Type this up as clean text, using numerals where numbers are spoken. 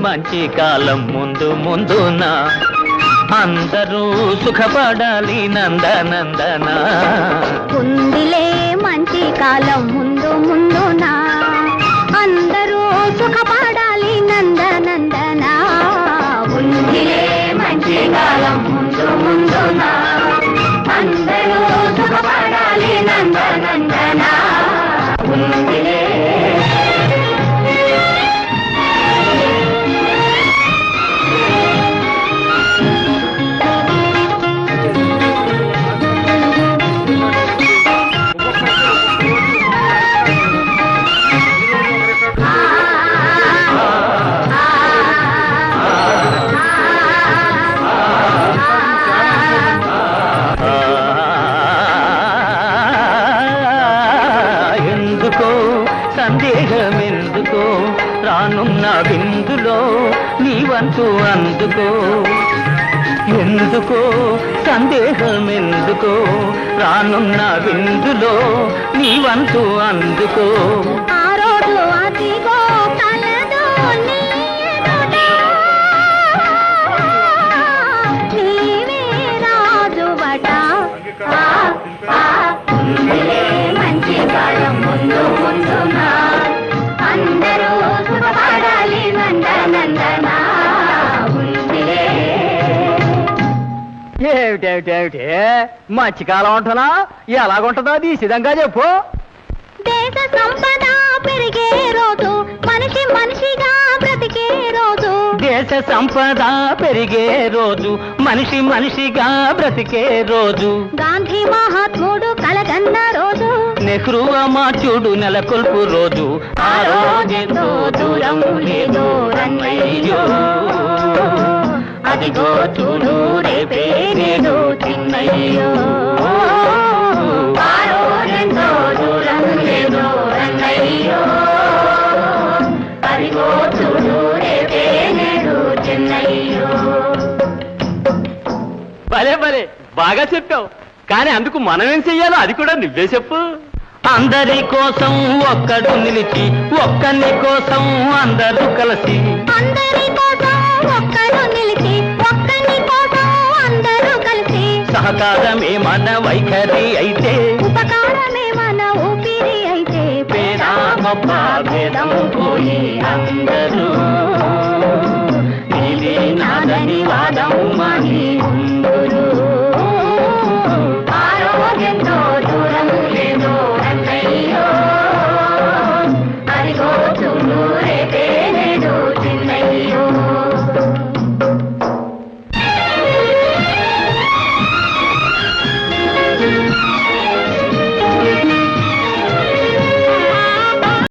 మంచి కాలం ముందు ముందునా అందరూ సుఖపడాలి నందనందన ఉందిలే మంచి కాలం ముందు ముందునా అందరూ సుఖపడాలి నందనందన ఉందిలే మంచి కాలం ముందు ముందునా అందరూ సుఖపడాలి నందనందన ఉందిలే. సందేహమెందుకో రానున్న విందులో నీవంతు అందుకో ఎందుకో సందేహమెందుకో రానున్న విందులో నీవంతు అందుకో ఆ రోజు అదిగో కలదు నీవే రాజువట మంచి కాలం ముందు ముందునా అందరూ సుఖపడాలి నందనందన ఉందిలే. ఏమిటేమిటేమిటి మధ్యకాలం ఉంటున్నా ఎలాగుంటుందో అది సిద్ధంగా చెప్పు. దేశ సంపద పెరిగే రోజు మనిషి మనిషిగా బ్రతికే రోజు దేశ సంపద పెరిగే రోజు మనిషి మనిషిగా బ్రతికే రోజు గాంధీ మహాత్ముడు కలగన్న రోజు నెహ్రూ అమాత్యుడు నెలకొల్పు రోజు ఆ రోజెంతో దూరం లేదో రన్నయ్యో అదిగో చూడు రేపే నేడు చిన్నయ్యో ఆ రోజెంతో దూరం లేదో రన్నయ్యో అదిగో చూడు రేపే నేడు చిన్నయ్యో. భలే భలే బాగా చెప్పావు, కానీ అందుకు మనమేం చెయ్యాలో అది కూడా నువ్వే చెప్పు. అందరి కోసం ఒక్కడు నిలిచి ఒక్కని కోసం అందరూ కలిసి అందరి కోసం ఒక్కడు నిలిచి ఒక్కని కోసం అందరూ కలిసి సహకారమే మన వైఖరి అయితే ఉపకారమే మన ఊపిరి అయితే పేద గొప్ప భేదం పోయి అందరూ